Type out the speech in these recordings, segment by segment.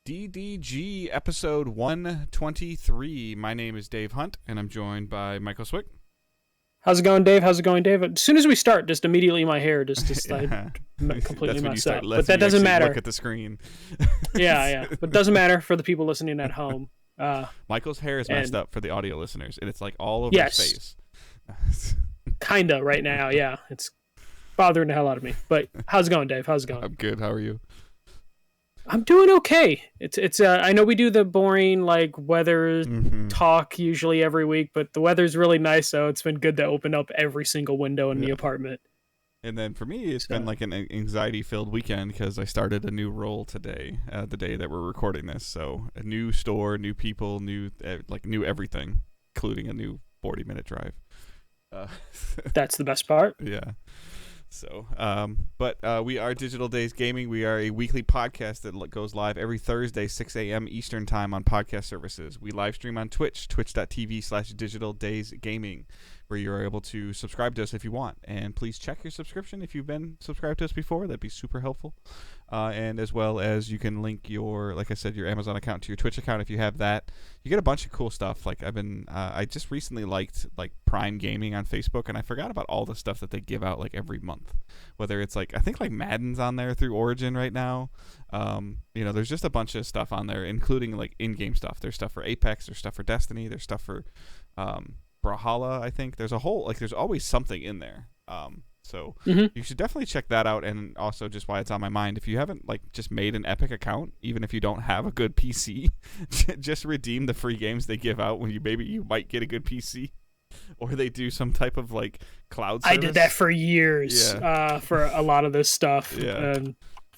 DDG episode 123. My name is Dave Hunt, and I'm joined by Michael Swick. How's it going, Dave? As soon as we start, just immediately my hair just Yeah. completely messed up. But that doesn't matter. Look at the screen. yeah. But it doesn't matter for the people listening at home. Michael's hair is messed up for the audio listeners, and it's like all over his face. Kinda right now, yeah. It's bothering the hell out of me. But how's it going, Dave? How's it going? I'm good. How are you? I'm doing okay. It's I know we do the boring weather talk usually every week, but the weather's really nice, so it's been good to open up every single window in the apartment. And then for me, it's been like an anxiety-filled weekend because I started a new role today, the day that we're recording this. So a new store, new people, new everything, including a new 40-minute drive. That's the best part. Yeah. So, but we are Digital Days Gaming. We are a weekly podcast that goes live every Thursday, 6 a.m. Eastern Time on podcast services. We live stream on Twitch, twitch.tv/Digital Days Gaming, where you're able to subscribe to us if you want. And please check your subscription if you've been subscribed to us before. That'd be super helpful. And as well as you can link your, like I said, your Amazon account to your Twitch account if you have that. You get a bunch of cool stuff. Like I just recently liked Prime Gaming on Facebook, and I forgot about all the stuff that they give out every month. Whether it's I think Madden's on there through Origin right now. There's just a bunch of stuff on there, including in-game stuff. There's stuff for Apex. There's stuff for Destiny. There's stuff for Brawlhalla, I think. There's a whole there's always something in there. So you should definitely check that out. And also, just why it's on my mind, if you haven't just made an Epic account, even if you don't have a good PC, just redeem the free games they give out when you might get a good PC, or they do some type of cloud service. I did that for years. For a lot of this stuff. Yeah.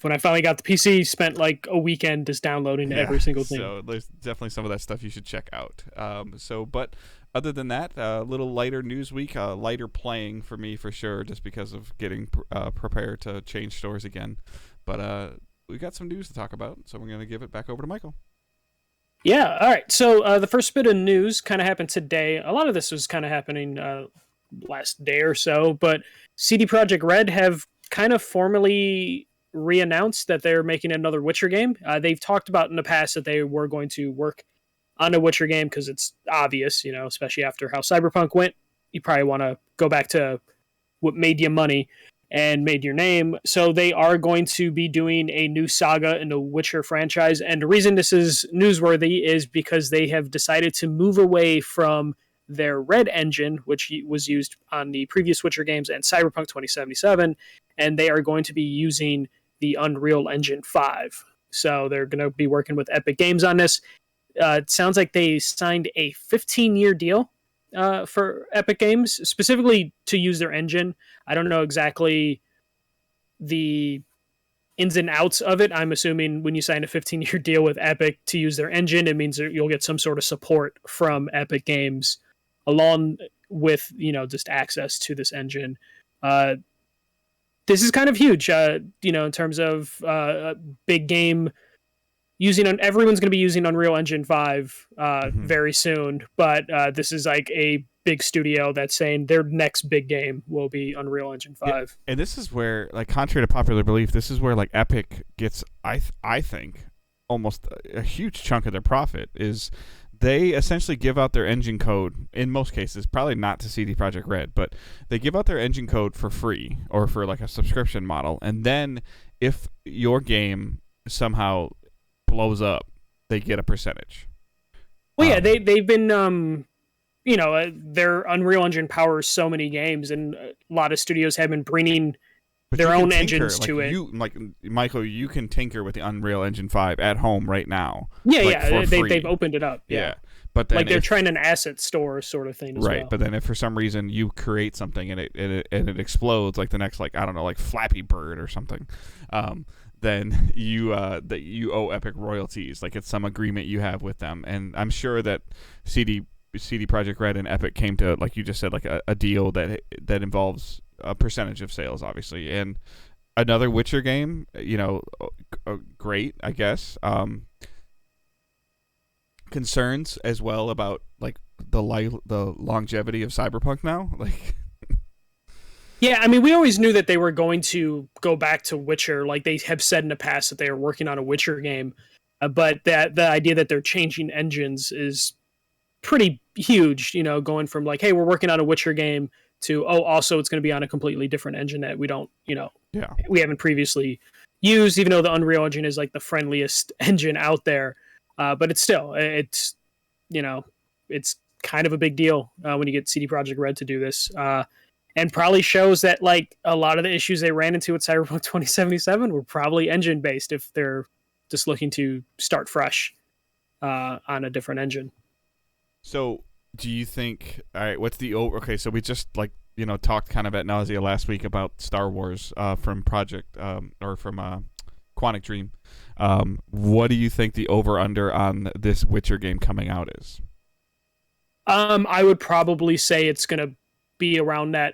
When I finally got the PC, spent a weekend just downloading every single thing. So there's definitely some of that stuff you should check out. But other than that, a little lighter news week, lighter playing for me for sure, just because of getting prepared to change stores again. But we got some news to talk about, so we're going to give it back over to Michael. Yeah, all right. So the first bit of news kind of happened today. A lot of this was kind of happening last day or so, but CD Projekt Red have kind of formally re-announced that they're making another Witcher game. They've talked about in the past that they were going to work on a Witcher game because it's obvious, especially after how Cyberpunk went. You probably want to go back to what made you money and made your name. So they are going to be doing a new saga in the Witcher franchise. And the reason this is newsworthy is because they have decided to move away from their Red engine, which was used on the previous Witcher games and Cyberpunk 2077, and they are going to be using the Unreal Engine 5. So they're going to be working with Epic Games on this. It sounds like they signed a 15-year deal for Epic Games, specifically to use their engine. I don't know exactly the ins and outs of it. I'm assuming when you sign a 15-year deal with Epic to use their engine, it means that you'll get some sort of support from Epic Games along with, just access to this engine. This is kind of huge, in terms of big game. Everyone's going to be using Unreal Engine 5 very soon, but this is a big studio that's saying their next big game will be Unreal Engine 5. Yeah. And this is where, contrary to popular belief, this is where Epic gets, I think, almost a huge chunk of their profit. Is they essentially give out their engine code, in most cases, probably not to CD Projekt Red, but they give out their engine code for free or for a subscription model, and then if your game somehow blows up, they get a percentage. Well, yeah, they've been, their Unreal Engine powers so many games, and a lot of studios have been bringing their own engines to it. Michael, you can tinker with the Unreal Engine 5 at home right now. Yeah, they've opened it up. Yeah. But then they're trying an asset store sort of thing as well. Right, but then if for some reason you create something and it explodes the next Flappy Bird or something, then you owe Epic royalties. It's some agreement you have with them. And I'm sure that CD Projekt Red and Epic came to, like you just said, a deal that involves a percentage of sales, obviously. And another Witcher game, great, I guess. Concerns as well about the longevity of Cyberpunk now. Yeah, I mean, we always knew that they were going to go back to Witcher. They have said in the past that they are working on a Witcher game. But that the idea that they're changing engines is pretty huge. Going from like, hey, we're working on a Witcher game to also it's going to be on a completely different engine that we don't, Yeah. we haven't previously used. Even though the Unreal Engine is like the friendliest engine out there, but it's it's kind of a big deal when you get CD Projekt Red to do this. And probably shows that like a lot of the issues they ran into with Cyberpunk 2077 were probably engine based if they're just looking to start fresh on a different engine. So, do you think? All right, what's the okay? So we just talked kind of at nausea last week about Star Wars from Project or from Quantic Dream. What do you think the over under on this Witcher game coming out is? I would probably say it's gonna be around that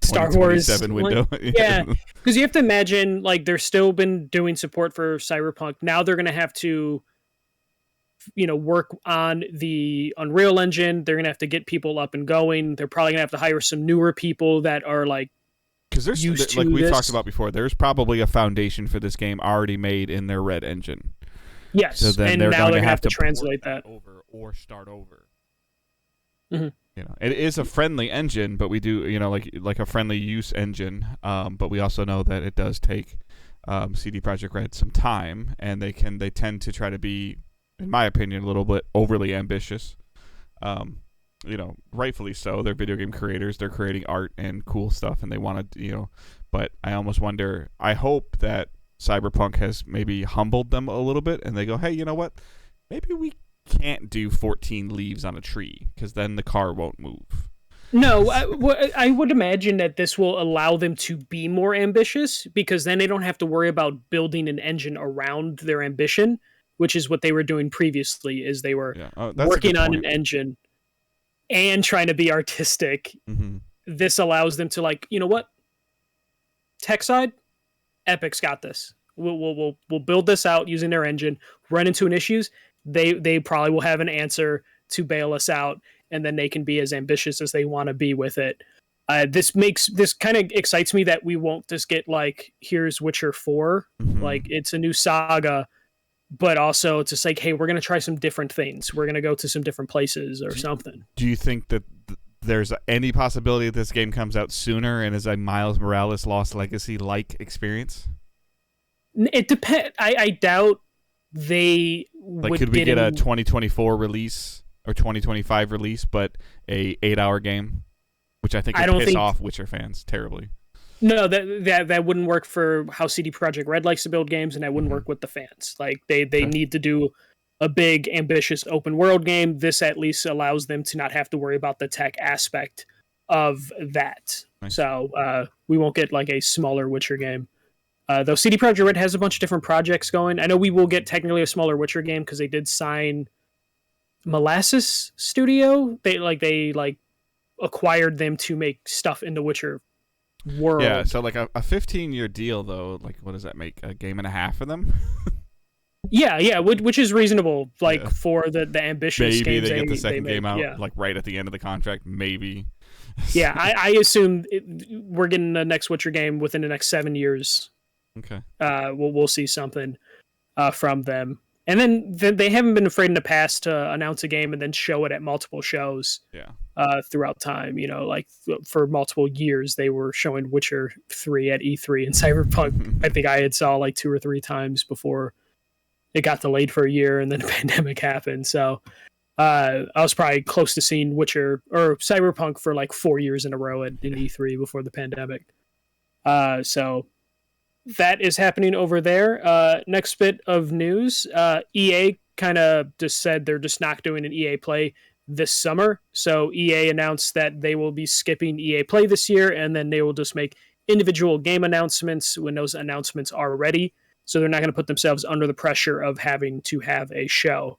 Star Wars window. Yeah, because you have to imagine like they're still been doing support for Cyberpunk. Now they're gonna have to work on the Unreal Engine. They're gonna have to get people up and going. They're probably gonna have to hire some newer people that are like, because there's like we've talked about before. There's probably a foundation for this game already made in their Red engine. Yes, so then and they're now going they're to have to translate that over or start over. Mm-hmm. It is a friendly engine, but we do like a friendly use engine. But we also know that it does take CD Projekt Red some time, and they tend to try to be, in my opinion, a little bit overly ambitious. Rightfully so. They're video game creators. They're creating art and cool stuff, and they want to, But I almost wonder. I hope that Cyberpunk has maybe humbled them a little bit, and they go, "Hey, you know what? Maybe we can't do 14 leaves on a tree because then the car won't move." No, I would imagine that this will allow them to be more ambitious because then they don't have to worry about building an engine around their ambition, which is what they were doing previously. Is they were working on an engine and trying to be artistic. Mm-hmm. This allows them to like, you know what? Tech side, Epic's got this. We'll build this out using their engine. Run into an issues, they probably will have an answer to bail us out, and then they can be as ambitious as they want to be with it. This kind of excites me that we won't just get like, here's Witcher 4, like it's a new saga, but also it's just like, hey, we're gonna try some different things. We're gonna go to some different places or something. Do you think that there's any possibility that this game comes out sooner and is a Miles Morales Lost Legacy like experience? It depends. I doubt they would. Could we get a 2024 release or 2025 release, but a 8-hour game, which I think would piss off Witcher fans terribly. No, that wouldn't work for how CD Projekt Red likes to build games, and that wouldn't work with the fans. Like they need to do a big, ambitious open world game. This at least allows them to not have to worry about the tech aspect of that. Nice. So we won't get like a smaller Witcher game. Though CD Projekt Red has a bunch of different projects going. I know we will get technically a smaller Witcher game because they did sign Molasses Studio. They acquired them to make stuff in the Witcher world. Yeah, so like a 15-year deal though, like what does that make? A game and a half for them? Yeah, which is reasonable. For the ambitious maybe games they get the second game out yeah. like right at the end of the contract. Maybe. Yeah, I assume we're getting the next Witcher game within the next 7 years. Okay. We'll see something from them, and then they haven't been afraid in the past to announce a game and then show it at multiple shows. Yeah. Throughout time, like for multiple years, they were showing Witcher 3 at E3 and Cyberpunk. I think I had saw like 2 or 3 times before it got delayed for a year, and then the pandemic happened. So I was probably close to seeing Witcher or Cyberpunk for like 4 years in a row in E3 before the pandemic. So that is happening over there. Next bit of news, EA kind of just said they're just not doing an EA Play this summer. So EA announced that they will be skipping EA Play this year, and then they will just make individual game announcements when those announcements are ready. So they're not going to put themselves under the pressure of having to have a show.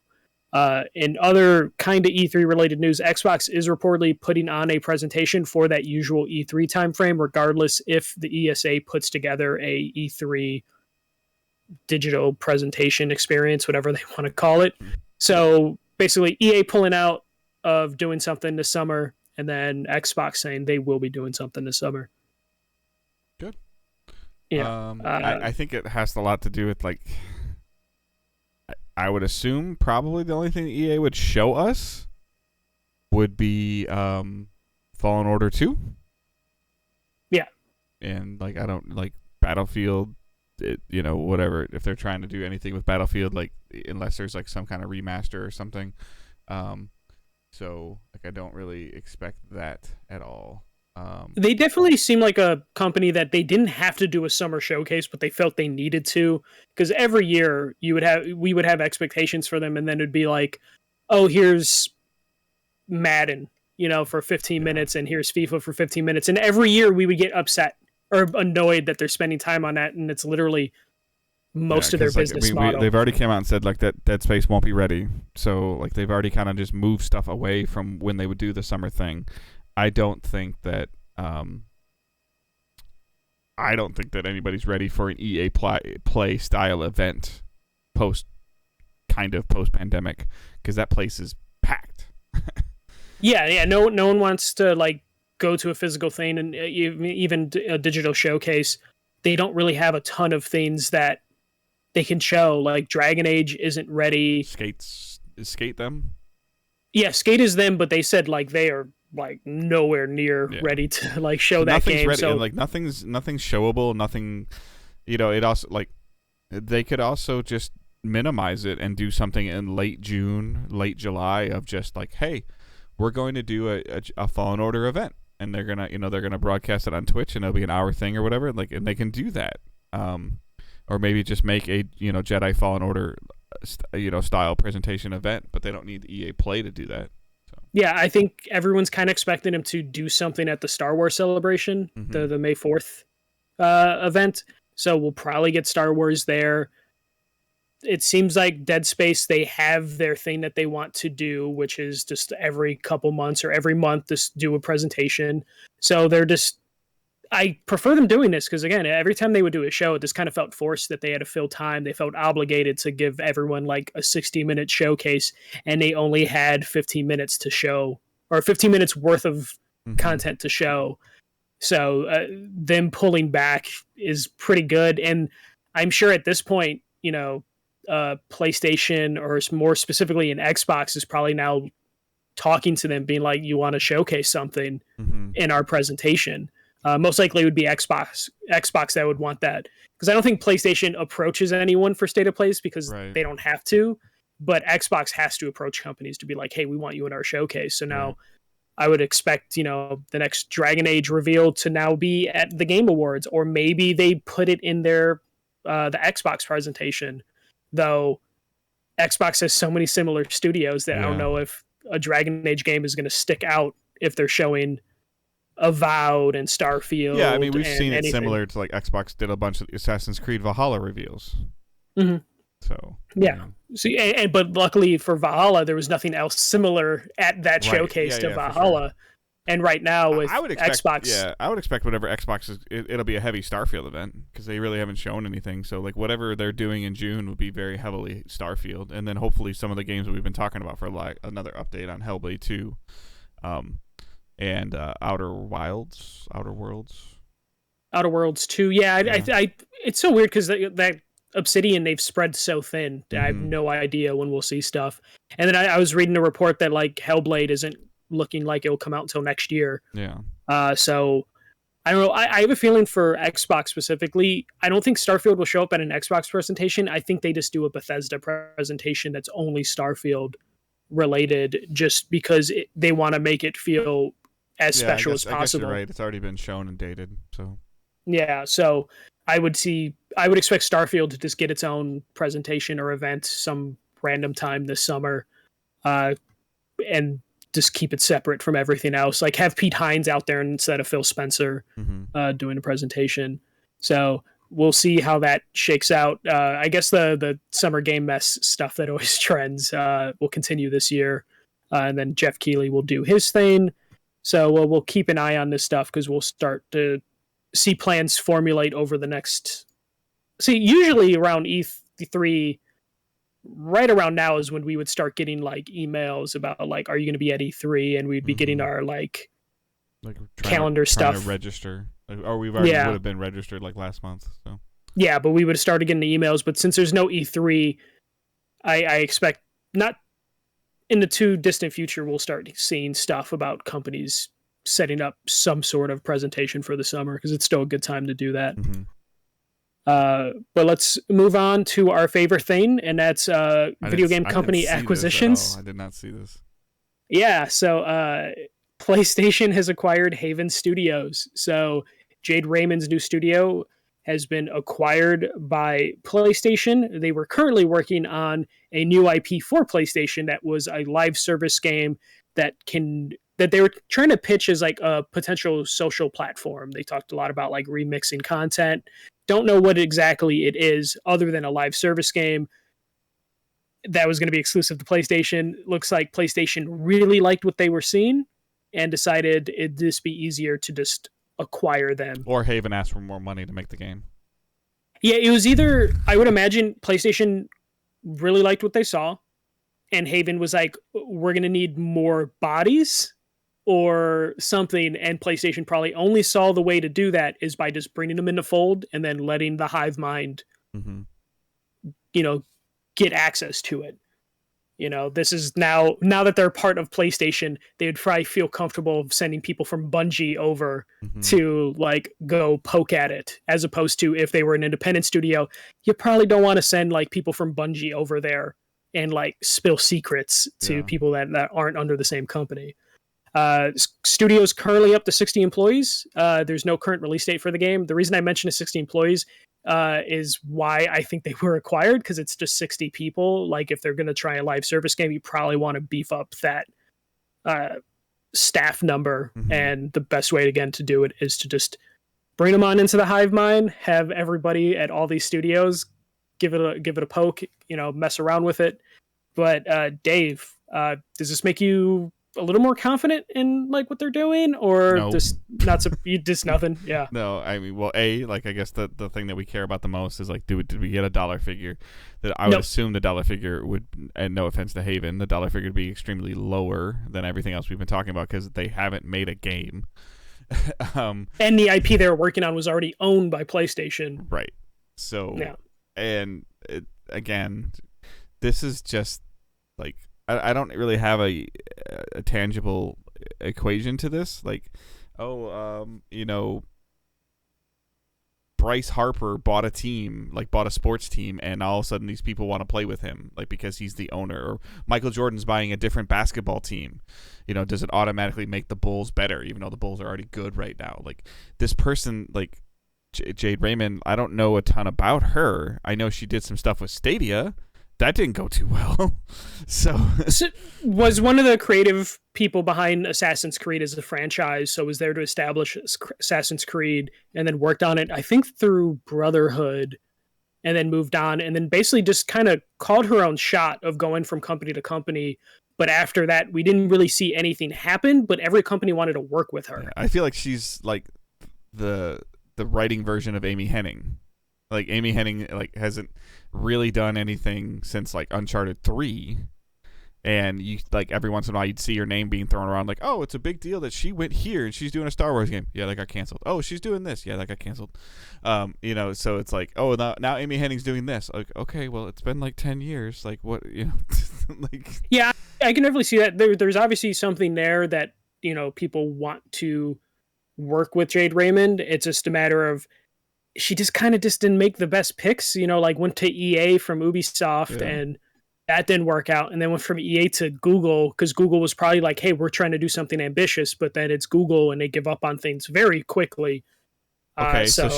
In other kind of E3 related news, Xbox is reportedly putting on a presentation for that usual E3 timeframe, regardless if the ESA puts together a E3 digital presentation experience, whatever they want to call it. So basically EA pulling out of doing something this summer, and then Xbox saying they will be doing something this summer. Good. Yeah. I think it has a lot to do with like I would assume probably the only thing EA would show us would be Fallen Order 2. Yeah. And like I don't like Battlefield, whatever. If they're trying to do anything with Battlefield, like unless there's like some kind of remaster or something, so like I don't really expect that at all. They definitely seem like a company that they didn't have to do a summer showcase, but they felt they needed to, because every year we would have expectations for them, and then it'd be like, oh, here's Madden, for 15 minutes, and here's FIFA for 15 minutes, and every year we would get upset or annoyed that they're spending time on that, and it's literally most of their business model. They've already come out and said like that Dead Space won't be ready, so like they've already kind of just moved stuff away from when they would do the summer thing. I don't think that anybody's ready for an EA play style event post pandemic, because that place is packed. Yeah. No one wants to like go to a physical thing, and even a digital showcase. They don't really have a ton of things that they can show. Like Dragon Age isn't ready. Skate them? Yeah, Skate is them, but they said like they are like nowhere near ready to like show that game. Ready. So And, like nothing's showable. Nothing. It also like they could also just minimize it and do something in late June, late July of just like, hey, we're going to do a Fallen Order event, and they're gonna broadcast it on Twitch, and it'll be an hour thing or whatever. Like, and they can do that. Or maybe just make a Jedi Fallen Order style presentation event, but they don't need the EA Play to do that. Yeah, I think everyone's kind of expecting him to do something at the Star Wars celebration, the May 4th event. So we'll probably get Star Wars there. It seems like Dead Space, they have their thing that they want to do, which is just every couple months or every month just do a presentation. So I prefer them doing this because, again, every time they would do a show, it just kind of felt forced that they had to fill time. They felt obligated to give everyone like a 60-minute showcase, and they only had 15 minutes to show, or 15 minutes worth of content to show. So them pulling back is pretty good. And I'm sure at this point, PlayStation, or more specifically an Xbox, is probably now talking to them, being like, you want to showcase something in our presentation. Most likely it would be Xbox that would want that, because I don't think PlayStation approaches anyone for state of plays because they don't have to, but Xbox has to approach companies to be like, hey, we want you in our showcase. So now I would expect, the next Dragon Age reveal to now be at the Game Awards, or maybe they put it in their the Xbox presentation, though Xbox has so many similar studios that I don't know if a Dragon Age game is going to stick out if they're showing Avowed and Starfield. Yeah, I mean, we've seen it similar to like Xbox did a bunch of Assassin's Creed Valhalla reveals. So but luckily for Valhalla, there was nothing else similar at that showcase to Valhalla. Sure. And right now with Xbox, I would expect whatever Xbox is, it'll be a heavy Starfield event, because they really haven't shown anything. So like whatever they're doing in June would be very heavily Starfield, and then hopefully some of the games that we've been talking about for like another update on Hellblade 2. And Outer Worlds 2. Yeah. I it's so weird because that Obsidian, they've spread so thin. I have no idea when we'll see stuff. And then I was reading a report that like Hellblade isn't looking like it'll come out until next year. Yeah. So I don't know. I have a feeling for Xbox specifically, I don't think Starfield will show up at an Xbox presentation. I think they just do a Bethesda presentation that's only Starfield related, just because they want to make it feel as special as possible. I guess you're right. It's already been shown and dated. So yeah, so I would expect Starfield to just get its own presentation or event some random time this summer, and just keep it separate from everything else. Like have Pete Hines out there instead of Phil Spencer doing a presentation. So we'll see how that shakes out. I guess the summer game mess stuff that always trends will continue this year, and then Jeff Keighley will do his thing. So we'll keep an eye on this stuff, because we'll start to see plans formulate over the next. See, usually around E3, right around now is when we would start getting like emails about like, are you going to be at E3? And we'd be getting our like calendar stuff. Trying to register, or we've already would have been registered like last month. So yeah, but we would have started getting the emails. But since there's no E3, I expect not in the too distant future, we'll start seeing stuff about companies setting up some sort of presentation for the summer because it's still a good time to do that. Mm-hmm. But let's move on to our favorite thing, and that's video game I didn't company see acquisitions. this at all. I did not see this. Yeah, so PlayStation has acquired Haven Studios. So Jade Raymond's new studio has been acquired by PlayStation. They were currently working on a new IP for PlayStation that was a live service game that they were trying to pitch as like a potential social platform. They talked a lot about like remixing content. Don't know what exactly it is other than a live service game that was going to be exclusive to PlayStation. Looks like PlayStation really liked what they were seeing and decided it'd just be easier to just acquire them. Or Haven asked for more money to make the game. Yeah, it was either, I would imagine PlayStation really liked what they saw, and Haven was like, we're going to need more bodies or something, and PlayStation probably only saw the way to do that is by just bringing them in the fold and then letting the hive mind, get access to it. This is now that they're part of PlayStation, they would probably feel comfortable sending people from Bungie over to like go poke at it, as opposed to if they were an independent studio, you probably don't want to send like people from Bungie over there and like spill secrets to people that aren't under the same company. Studio's currently up to 60 employees. There's no current release date for the game. The reason I mentioned the 60 employees is why I think they were acquired, because it's just 60 people. Like if they're going to try a live service game, you probably want to beef up that staff number. And the best way again to do it is to just bring them on into the hive mind, have everybody at all these studios give it a poke, mess around with it. But Dave, does this make you a little more confident in like what they're doing, or just not so just nothing? Yeah. No, I mean, well, I guess the thing that we care about the most is like, did we get a dollar figure? That I would assume the dollar figure would, and no offense to Haven, the dollar figure would be extremely lower than everything else we've been talking about because they haven't made a game. And the IP they were working on was already owned by PlayStation. Right. So, and again, this is just like, I don't really have a tangible equation to this. Like, Bryce Harper bought a sports team, and all of a sudden these people want to play with him, like because he's the owner. Or Michael Jordan's buying a different basketball team. Does it automatically make the Bulls better, even though the Bulls are already good right now? Like this person, like Jade Raymond, I don't know a ton about her. I know she did some stuff with Stadia. That didn't go too well. So was one of the creative people behind Assassin's Creed as a franchise, so was there to establish Assassin's Creed and then worked on it, I think, through Brotherhood, and then moved on, and then basically just kind of called her own shot of going from company to company. But after that, we didn't really see anything happen, but every company wanted to work with her. Yeah, I feel like she's like the writing version of Amy Hennig. Like Amy Hennig hasn't really done anything since like Uncharted 3, and you like every once in a while you'd see her name being thrown around like, oh, it's a big deal that she went here and she's doing a Star Wars game. Yeah, that got canceled. Oh, she's doing this. Yeah, that got canceled. So it's like, oh, now Amy Hennig's doing this. Like, okay, well, it's been like 10 years. Like what, like. Yeah, I can definitely see that. There's obviously something there that people want to work with Jade Raymond. It's just a matter of she just kind of didn't make the best picks, like went to EA from Ubisoft and that didn't work out. And then went from EA to Google because Google was probably like, hey, we're trying to do something ambitious, but then it's Google and they give up on things very quickly. Okay, so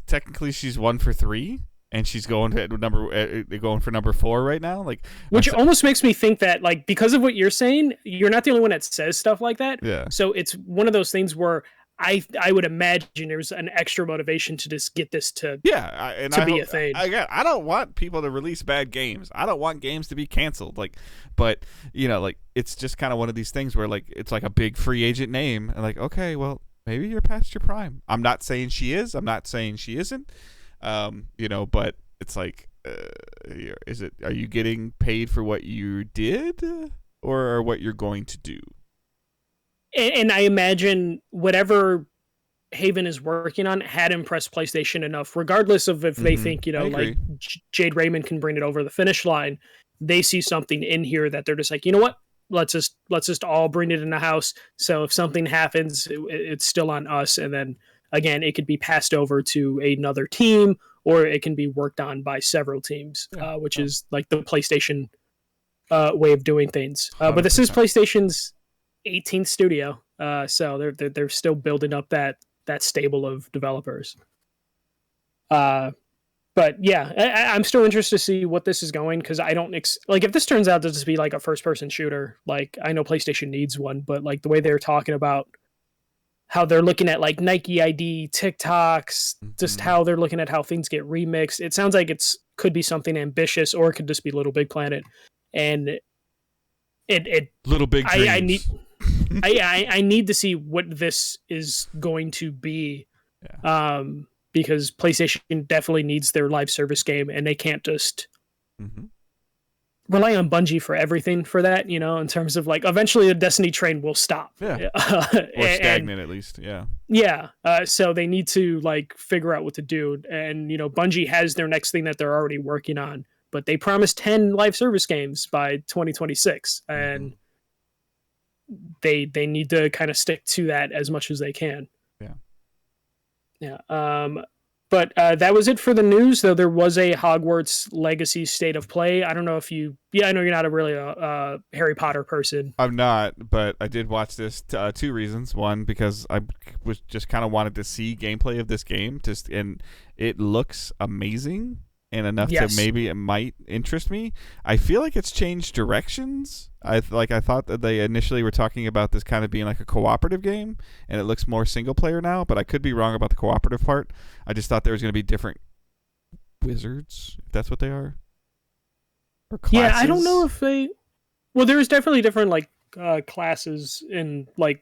technically she's 1 for 3 and she's going for number 4 right now. Like, which almost makes me think that like, because of what you're saying, you're not the only one that says stuff like that. Yeah. So it's one of those things where I would imagine there's an extra motivation to just get this to be a thing. I don't want people to release bad games. I don't want games to be canceled. But it's just kind of one of these things where like it's like a big free agent name, and like, okay, well, maybe you're past your prime. I'm not saying she is. I'm not saying she isn't. But it's like, are you getting paid for what you did or what you're going to do? And I imagine whatever Haven is working on had impressed PlayStation enough, regardless of if they think, like Jade Raymond can bring it over the finish line. they see something in here that they're just like, you know what? Let's just all bring it in the house. So if something happens, it's still on us. And then again, it could be passed over to another team, or it can be worked on by several teams, which is like the PlayStation way of doing things. But this is PlayStation's 18th studio, so they're still building up that stable of developers. But yeah, I'm still interested to see what this is going, because I don't like if this turns out to just be like a first person shooter. Like, I know PlayStation needs one, but like the way they're talking about how they're looking at like Nike ID, TikToks, just how they're looking at how things get remixed. It sounds like could be something ambitious, or it could just be Little Big Planet. And it Little Big Dreams. I need to see what this is going to be. Yeah. Because PlayStation definitely needs their live service game, and they can't just rely on Bungie for everything for that, in terms of like eventually the Destiny train will stop. Yeah. Or stagnant at least. Yeah. Yeah. So they need to like figure out what to do. And, Bungie has their next thing that they're already working on, but they promised 10 live service games by 2026. And they need to kind of stick to that as much as they can. Yeah. But that was it for the news, though there was a Hogwarts Legacy State of Play. I don't know if I know you're not a Harry Potter person. I'm not, but I did watch this two reasons. One, because I was just kind of wanted to see gameplay of this game, and it looks amazing. And enough to maybe it might interest me. I feel like it's changed directions. I thought that they initially were talking about this kind of being like a cooperative game, and it looks more single player now, but I could be wrong about the cooperative part. I just thought there was going to be different wizards, if that's what they are. Or classes. Yeah, I don't know if they... Well, there's definitely different like classes in like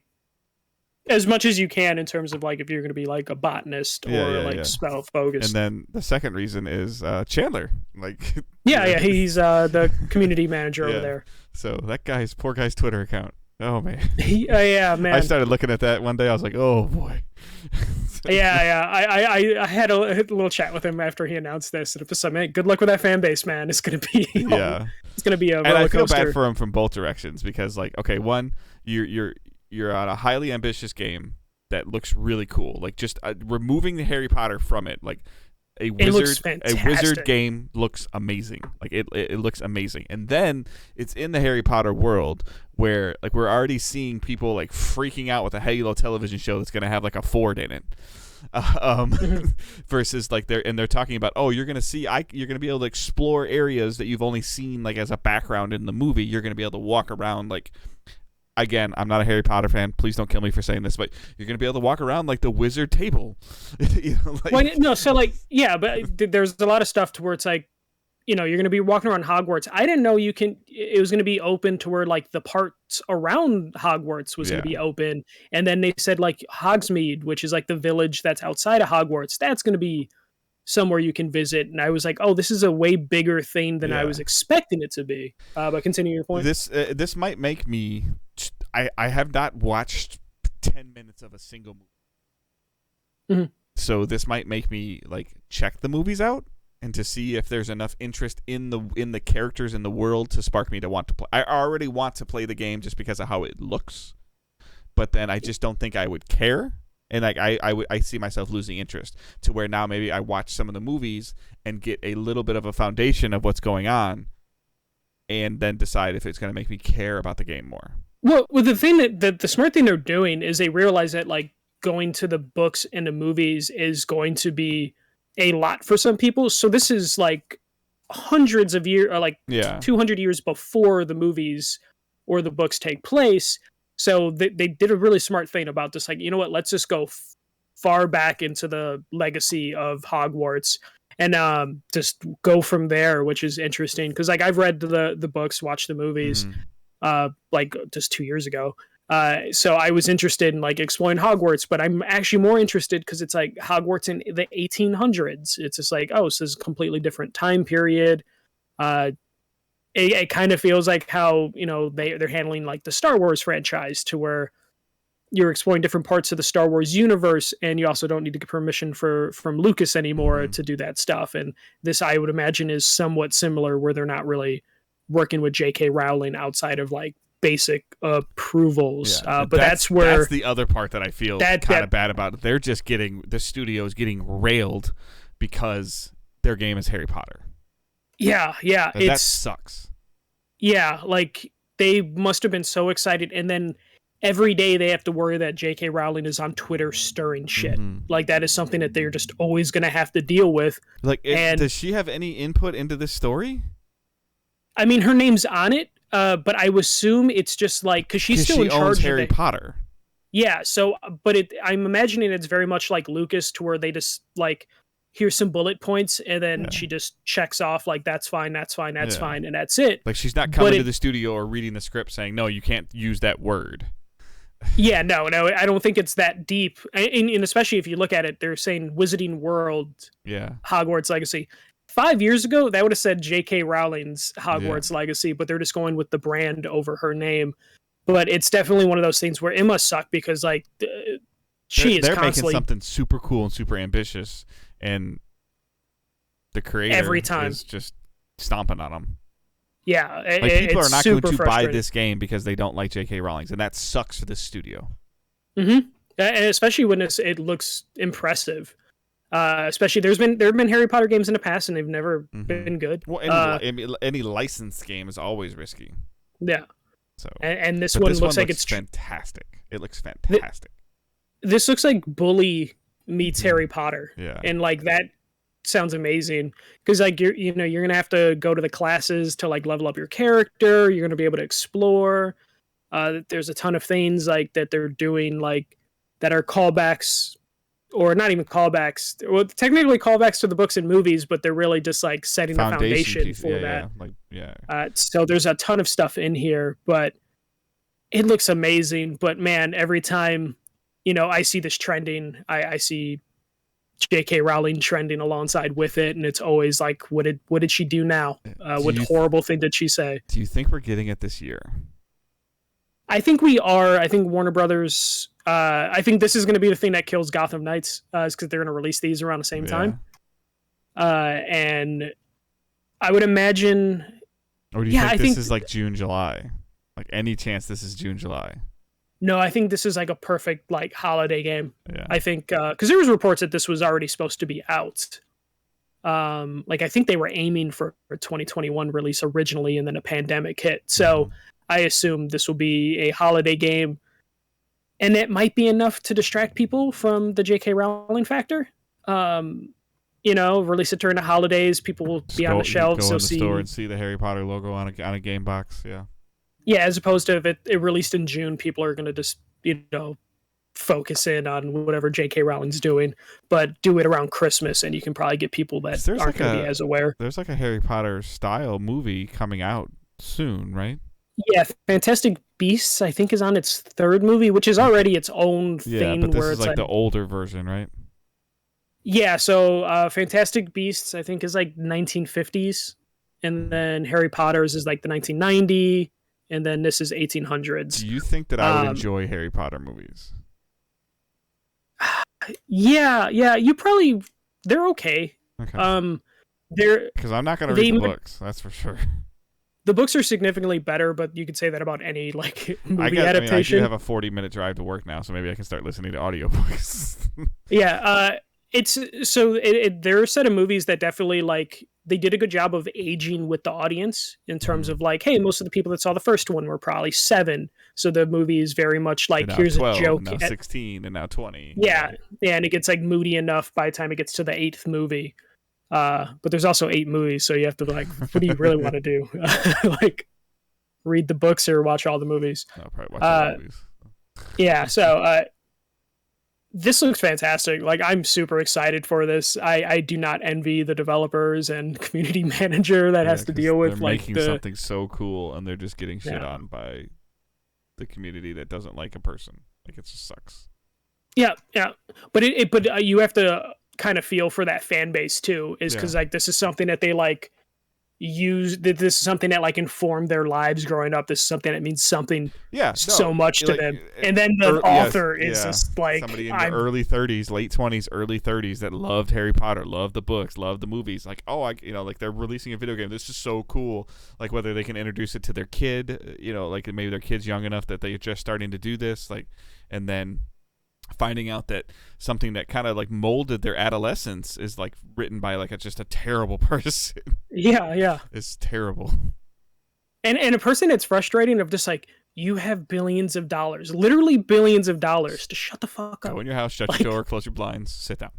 as much as you can in terms of like if you're going to be like a botanist or spell focused. And then the second reason is Chandler. Like he's the community manager over there. So that poor guy's Twitter account. Oh man. Man. I started looking at that one day. I was like, oh boy. I had a little chat with him after he announced this, and it was like, man, good luck with that fan base, man. It's gonna be it's gonna be a roller coaster. And I feel bad for him from both directions, because like, okay, one, you're on a highly ambitious game that looks really cool. Like just removing the Harry Potter from it, like a wizard game looks amazing. Like it looks amazing. And then it's in the Harry Potter world where like we're already seeing people like freaking out with a Halo television show that's going to have like a Ford in it. Versus like they're talking about, you're gonna be able to explore areas that you've only seen like as a background in the movie. You're gonna be able to walk around like. Again, I'm not a Harry Potter fan. Please don't kill me for saying this, but you're going to be able to walk around like the wizard table. But there's a lot of stuff to where it's like, you're going to be walking around Hogwarts. I didn't know it was going to be open to where like the parts around Hogwarts was going to be open. And then they said like Hogsmeade, which is like the village that's outside of Hogwarts, that's going to be somewhere you can visit. And I was like, this is a way bigger thing than I was expecting it to be. But continue your point. This might make me... I have not watched 10 minutes of a single movie. So this might make me like check the movies out and to see if there's enough interest in the characters in the world to spark me to want to play. I already want to play the game just because of how it looks, but then I just don't think I would care. And like I see myself losing interest to where now maybe I watch some of the movies and get a little bit of a foundation of what's going on, and then decide if it's going to make me care about the game more. Well, the thing that the smart thing they're doing is they realize that like going to the books and the movies is going to be a lot for some people. So this is like hundreds of years, or like 200 years before the movies or the books take place. So they did a really smart thing about this. Like, you know what? Let's just go far back into the legacy of Hogwarts and just go from there, which is interesting. Because like I've read the books, watched the movies. Like just 2 years ago. So I was interested in like exploring Hogwarts, but I'm actually more interested because it's like Hogwarts in the 1800s. It's just like, so this is a completely different time period. It kind of feels like how, they're handling like the Star Wars franchise, to where you're exploring different parts of the Star Wars universe, and you also don't need to get permission from Lucas anymore to do that stuff. And this, I would imagine, is somewhat similar, where they're not really working with J.K. Rowling outside of like basic approvals. Yeah, But that's where that's the other part that I feel kind of bad about. They're just the studio is getting railed because their game is Harry Potter. Yeah, that sucks. Yeah, like they must have been so excited, and then every day they have to worry that J.K. Rowling is on Twitter stirring shit. Like that is something that they're just always going to have to deal with. Like, does she have any input into this story? I mean, her name's on it, but I would assume it's just like because she's still in charge of Harry Potter. Yeah, so but I'm imagining it's very much like Lucas, to where they just like, here's some bullet points, and then she just checks off like that's fine, and that's it. Like she's not coming to the studio or reading the script saying, no, you can't use that word. Yeah, no, I don't think it's that deep. And especially if you look at it, they're saying Wizarding World, Hogwarts Legacy. 5 years ago, that would have said J.K. Rowling's Hogwarts Legacy, but they're just going with the brand over her name. But it's definitely one of those things where it must suck because like they're making something super cool and super ambitious, and the creator every time is just stomping on them. Yeah, like people are not going to buy this game because they don't like J.K. Rowling, and that sucks for the studio. And especially when it looks impressive. Especially there have been Harry Potter games in the past, and they've never been good. Well, any licensed game is always risky. Yeah. So and this one looks like it's fantastic. It looks fantastic. This looks like Bully meets Harry Potter. Yeah. And like that sounds amazing because like you're gonna have to go to the classes to like level up your character. You're gonna be able to explore. There's a ton of things like that they're doing like that are callbacks, or not even callbacks. Well, technically callbacks to the books and movies, but they're really just like setting the foundation for that. So there's a ton of stuff in here, but it looks amazing. But man, every time I see this trending, I see J.K. Rowling trending alongside with it, and it's always like, what did she do now? What horrible thing did she say? Do you think we're getting it this year? I think we are. I think Warner Brothers. I think this is going to be the thing that kills Gotham Knights, is because they're going to release these around the same time. And I would imagine. Or do you think this is like June, July? Like any chance this is June, July? No, I think this is like a perfect like holiday game. Yeah. I think because there was reports that this was already supposed to be out. Like I think they were aiming for a 2021 release originally, and then a pandemic hit. So I assume this will be a holiday game, and it might be enough to distract people from the J.K. Rowling factor. Release it during the holidays. People will be on the shelves. Go in the store and see the Harry Potter logo on a game box. Yeah. Yeah, as opposed to if it released in June, people are going to just, focus in on whatever J.K. Rowling's doing, but do it around Christmas, and you can probably get people that aren't going to be as aware. There's like a Harry Potter style movie coming out soon, right? Yeah, Fantastic Beasts, I think, is on its third movie, which is already its own thing. Yeah, but this where is like the older version, right? Yeah, so Fantastic Beasts, I think, is like 1950s, and then Harry Potter's is like the 1990. And then this is 1800s. Do you think that I would enjoy Harry Potter movies? Yeah, you probably. They're okay. Okay. They're because I'm not going to read the books. That's for sure. The books are significantly better, but you could say that about any like movie I adaptation. do have a 40-minute drive to work now, so maybe I can start listening to audiobooks. Yeah, it's so there are a set of movies that definitely like they did a good job of aging with the audience in terms of like, hey, most of the people that saw the first one were probably 7, so the movie is very much like here's 12, a joke. Now 16 and now 20. Yeah, and it gets like moody enough by the time it gets to the 8th movie. But there's also 8 movies, so you have to be like, what do you really want to do? Like read the books or watch all the movies? I'll probably watch all the movies. Yeah, so this looks fantastic. Like I'm super excited for this. I do not envy the developers and community manager that has to deal with like making something so cool, and they're just getting shit on by the community that doesn't like a person. Like it just sucks. Yeah, but you have to kind of feel for that fan base too, is because like this is something that they like use that this is something that like informed their lives growing up. This is something that means something Yeah, so no, much to like them. And then the yes, author is yeah, just like, somebody in the I'm early 30s, late 20s, early 30s that loved Harry Potter, loved the books, loved the movies. Like, oh, like they're releasing a video game. This is so cool. Like whether they can introduce it to their kid, like maybe their kid's young enough that they're just starting to do this, like, and then finding out that something that kind of like molded their adolescence is like written by like just a terrible person. yeah. It's terrible. And a person that's frustrating of just like, you have billions of dollars, literally billions of dollars, to shut the fuck up. Go in your house, shut like, your door, close your blinds, sit down.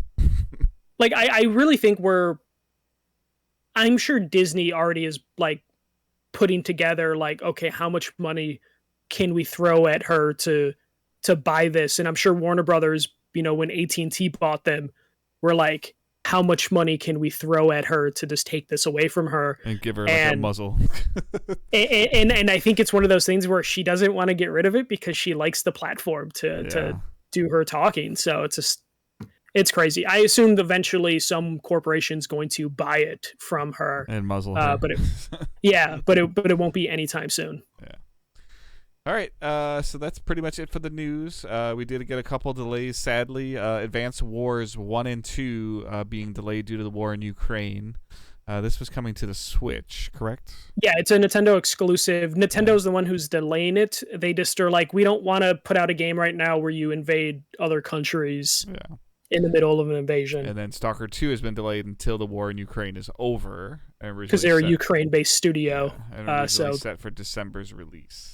Like I really think I'm sure Disney already is like putting together like, okay, how much money can we throw at her to buy this? And I'm sure Warner Brothers, when AT&T bought them, were like, how much money can we throw at her to just take this away from her and give her like a muzzle? and I think it's one of those things where she doesn't want to get rid of it because she likes the platform to do her talking. So it's crazy. I assumed eventually some corporation's going to buy it from her and muzzle her. But it won't be anytime soon. Yeah. All right, so that's pretty much it for the news. We did get a couple delays, sadly. Advance Wars 1 and 2 being delayed due to the war in Ukraine. This was coming to the Switch, correct? Yeah, it's a Nintendo exclusive. Nintendo's the one who's delaying it. They just are like, we don't want to put out a game right now where you invade other countries in the middle of an invasion. And then Stalker 2 has been delayed until the war in Ukraine is over. Because they're a Ukraine-based studio. Yeah, and originally set for December's release.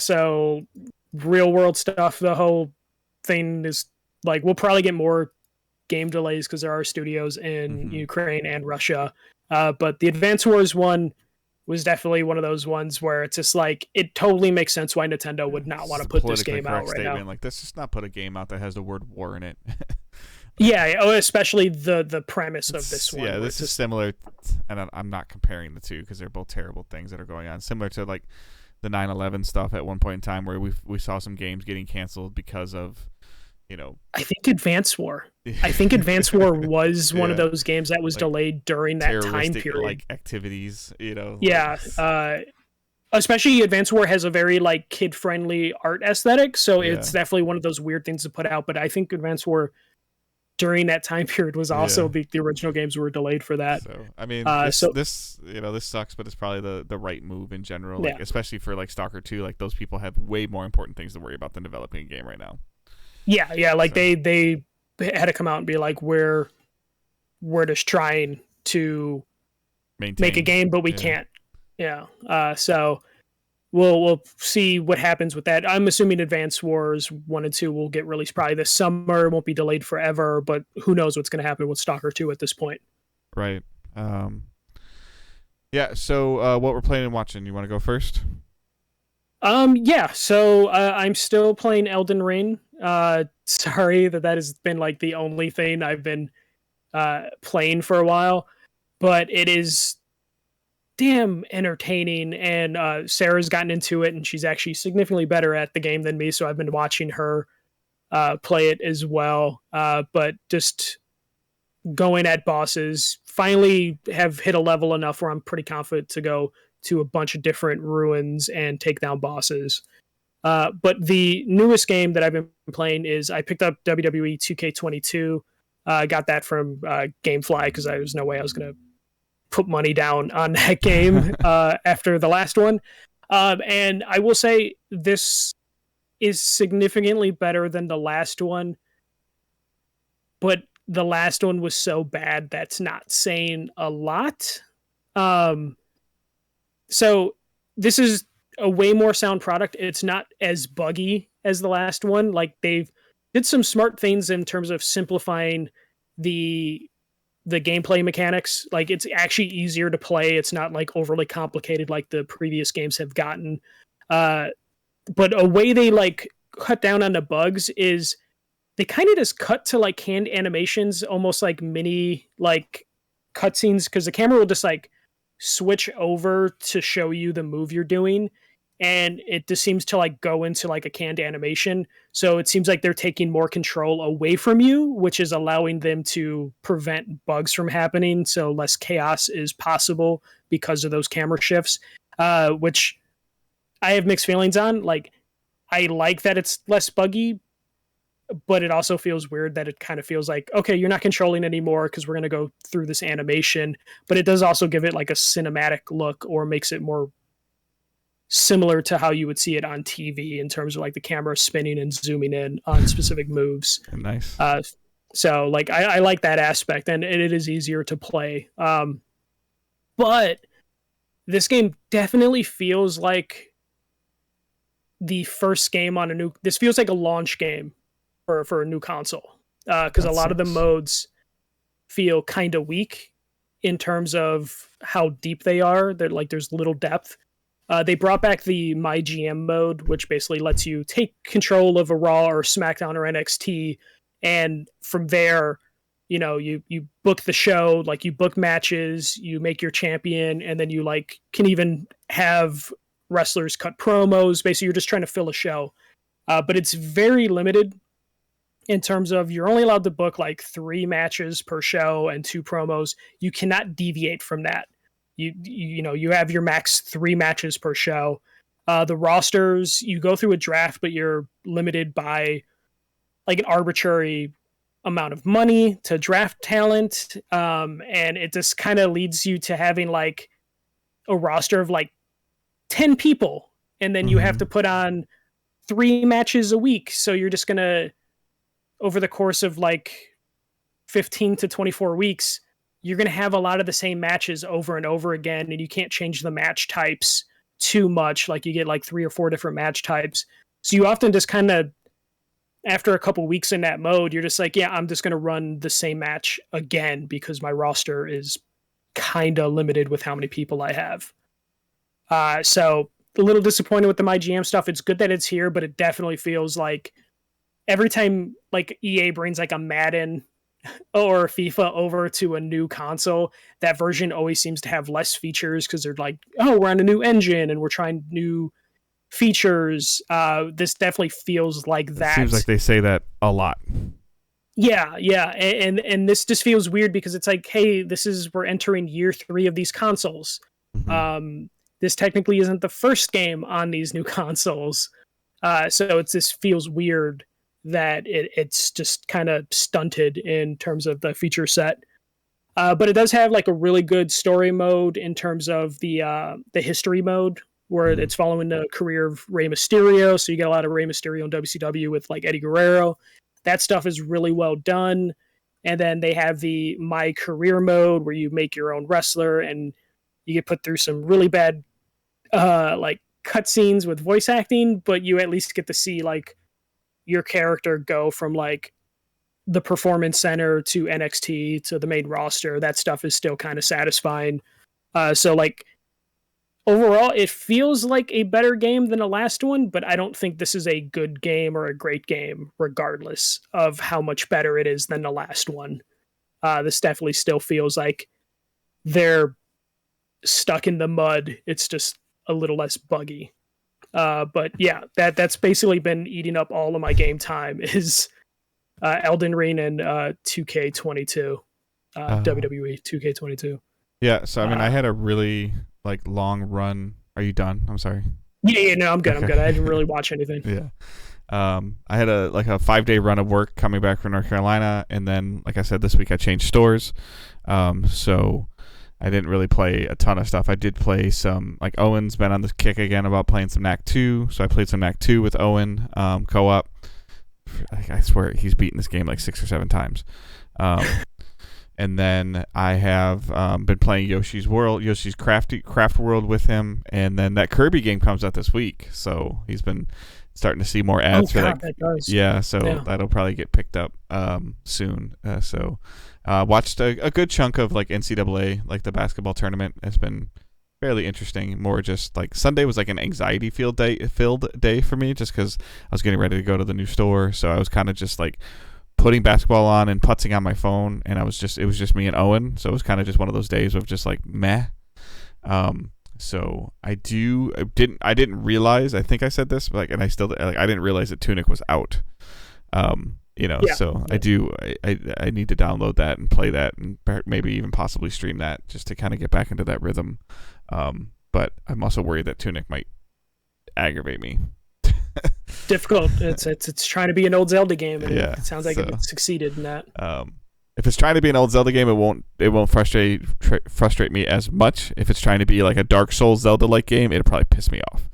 So real world stuff, the whole thing is like, we'll probably get more game delays because there are studios in Ukraine and Russia. But the Advance Wars one was definitely one of those ones where it's just like, it totally makes sense why Nintendo would not want to put this game out right now. Like, let's just not put a game out that has the word war in it. Especially the premise of this one. Yeah, this is similar, and I'm not comparing the two because they're both terrible things that are going on. Similar to like the 9/11 stuff at one point in time, where we saw some games getting canceled because of, I think Advance War. Was one of those games that was like delayed during that time period. Like activities, Yeah. Especially Advance War has a very like kid-friendly art aesthetic, so it's definitely one of those weird things to put out. But I think Advance War during that time period was also the original games were delayed for that. So I mean, this sucks, but it's probably the right move in general, like, especially for like Stalker 2. Like, those people have way more important things to worry about than developing a game right now. Yeah, like they had to come out and be like, we're just trying to make a game, but we can't. Yeah. So we'll see what happens with that. I'm assuming Advance Wars 1 and 2 will get released probably this summer. It won't be delayed forever, but who knows what's going to happen with Stalker 2 at this point. Right. So what we're playing and watching, you want to go first? So I'm still playing Elden Ring. Sorry that has been like the only thing I've been playing for a while, but it is damn entertaining, and Sarah's gotten into it, and she's actually significantly better at the game than me, so I've been watching her play it as well. But just going at bosses, finally have hit a level enough where I'm pretty confident to go to a bunch of different ruins and take down bosses. But the newest game that I've been playing is I picked up WWE 2K22. I got that from GameFly because there was no way I was going to put money down on that game after the last one. And I will say this is significantly better than the last one, but the last one was so bad that's not saying a lot. So this is a way more sound product. It's not as buggy as the last one. Like, they've did some smart things in terms of simplifying the gameplay mechanics. Like, it's actually easier to play. It's not like overly complicated like the previous games have gotten. But a way they like cut down on the bugs is they kind of just cut to like canned animations, almost like mini like cutscenes, because the camera will just like switch over to show you the move you're doing. and it just seems to like go into like a canned animation. So it seems like they're taking more control away from you, which is allowing them to prevent bugs from happening. So less chaos is possible because of those camera shifts, which I have mixed feelings on. Like, I like that it's less buggy, but it also feels weird that it kind of feels like, okay, you're not controlling anymore because we're going to go through this animation. But it does also give it like a cinematic look, or makes it more similar to how you would see it on TV in terms of like the camera spinning and zooming in on specific moves. Nice. So like I like that aspect, and it is easier to play. But this game definitely feels like the first game on a new. This feels like a launch game for a new console, because a lot of the modes feel kind of weak in terms of how deep they are. They're like, there's little depth. They brought back the My GM mode, which basically lets you take control of a Raw or SmackDown or NXT, and from there, you book the show, like you book matches, you make your champion, and then you like can even have wrestlers cut promos. Basically, you're just trying to fill a show, but it's very limited in terms of you're only allowed to book like 3 matches per show and 2 promos. You cannot deviate from that. You have your max 3 matches per show. The rosters, you go through a draft, but you're limited by like an arbitrary amount of money to draft talent. And it just kind of leads you to having like a roster of like 10 people. And then you have to put on 3 matches a week. So you're just going to, over the course of like 15 to 24 weeks, you're going to have a lot of the same matches over and over again, and you can't change the match types too much. Like you get like 3 or 4 different match types. So you often just kind of, after a couple weeks in that mode, you're just like, yeah, I'm just going to run the same match again because my roster is kind of limited with how many people I have. So a little disappointed with the My GM stuff. It's good that it's here, but it definitely feels like every time like EA brings like a Madden or FIFA over to a new console, that version always seems to have less features because they're like, oh, we're on a new engine and we're trying new features. This definitely feels like that. It seems like they say that a lot. Yeah, and this just feels weird because it's like, hey, we're entering year 3 of these consoles. This technically isn't the first game on these new consoles, so it just feels weird that it's just kind of stunted in terms of the feature set. But it does have like a really good story mode in terms of the history mode, where it's following the career of Rey Mysterio. So you get a lot of Rey Mysterio in WCW with like Eddie Guerrero. That stuff is really well done. And then they have the My Career mode where you make your own wrestler and you get put through some really bad like cutscenes with voice acting, but you at least get to see like your character go from like the performance center to NXT to the main roster. That stuff is still kind of satisfying. So like overall, it feels like a better game than the last one, but I don't think this is a good game or a great game, regardless of how much better it is than the last one. This definitely still feels like they're stuck in the mud. It's just a little less buggy. But yeah, that's basically been eating up all of my game time is Elden Ring and 2K22, WWE 2K22. Yeah, so I mean, I had a really like long run. Are you done? I'm sorry. Yeah, no, I'm good. Okay. I'm good. I didn't really watch anything. Yeah. I had a 5-day run of work coming back from North Carolina, and then, like I said, this week I changed stores. So I didn't really play a ton of stuff. I did play some, like Owen's been on this kick again about playing some Knack 2, so I played some Knack 2 with Owen, co-op. I swear he's beaten this game like 6 or 7 times. And then I have been playing Yoshi's Craft World with him, and then that Kirby game comes out this week, so he's been starting to see more ads for that. That does. Yeah, so that'll probably get picked up soon. Watched a good chunk of like NCAA, like the basketball tournament. It's been fairly interesting. More just like Sunday was like an anxiety filled day for me, just because I was getting ready to go to the new store, so I was kind of just like putting basketball on and putzing on my phone, and it was just me and Owen, so it was kind of just one of those days of just like meh. So I didn't realize. I think I said this, but and I still I didn't realize that Tunic was out. Yeah. So I need to download that and play that, and maybe even possibly stream that just to kind of get back into that rhythm. But I'm also worried that Tunic might aggravate me. Difficult. It's trying to be an old Zelda game, and it sounds like it succeeded in that. If it's trying to be an old Zelda game, it won't frustrate me as much. If it's trying to be like a Dark Souls Zelda-like game, it'll probably piss me off.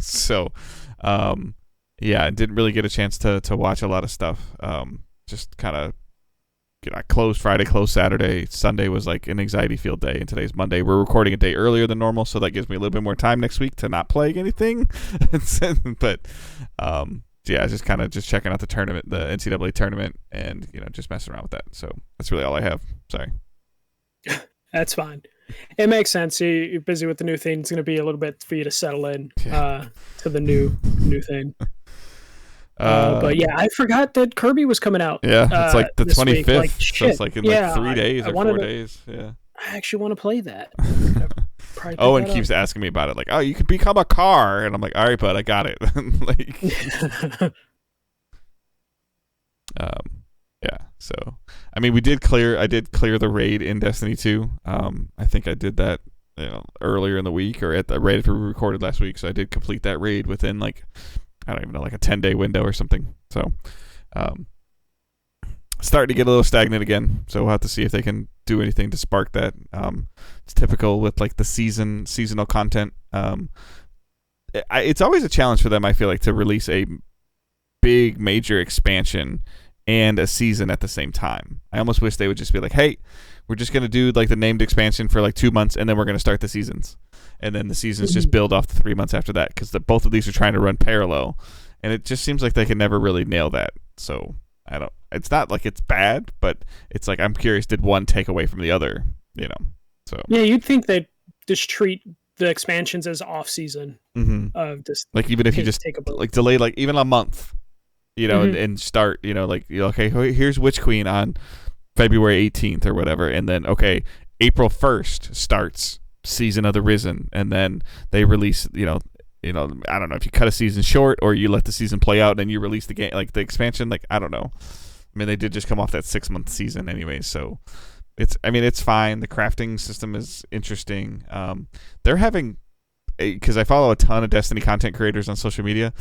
So, yeah, I didn't really get a chance to watch a lot of stuff. Just kind of, I closed Friday, closed Saturday. Sunday was like an anxiety field day, and today's Monday. We're recording a day earlier than normal, so that gives me a little bit more time next week to not play anything. But yeah, just kind of checking out the tournament, the NCAA tournament, and just messing around with that. So that's really all I have. Sorry. That's fine. It makes sense. You're busy with the new thing. It's going to be a little bit for you to settle in to the new thing. But yeah, I forgot that Kirby was coming out. Yeah, it's like the 25th. Like, so it's like in like 3 days or 4 days. Yeah. I actually want to play that. Owen keeps asking me about it. Like, oh, you can become a car, and I'm like, all right, bud, I got it. Like, yeah. So, I mean, I did clear the raid in Destiny 2. I think I did that earlier in the week or right after we recorded last week. So I did complete that raid within like, I don't even know, like a 10-day window or something. So, starting to get a little stagnant again. So we'll have to see if they can do anything to spark that. It's typical with like the seasonal content. It's always a challenge for them, I feel like, to release a big major expansion and a season at the same time. I almost wish they would just be like, hey, we're just going to do like the named expansion for like 2 months, and then we're going to start the seasons. And then the seasons just build off the 3 months after that, because both of these are trying to run parallel. And it just seems like they can never really nail that. So it's not like it's bad, but it's like, I'm curious, did one take away from the other? So yeah, you'd think they'd just treat the expansions as off season. Just like, even if you just like delay like even a month, and start, okay, here's Witch Queen on February 18th or whatever, and then April 1st starts Season of the Risen, and then they release, I don't know if you cut a season short or you let the season play out and then you release the game, like the expansion, like, I don't know. I mean, they did just come off that 6-month season anyway, so it's fine. The crafting system is interesting. They're having, because I follow a ton of Destiny content creators on social media,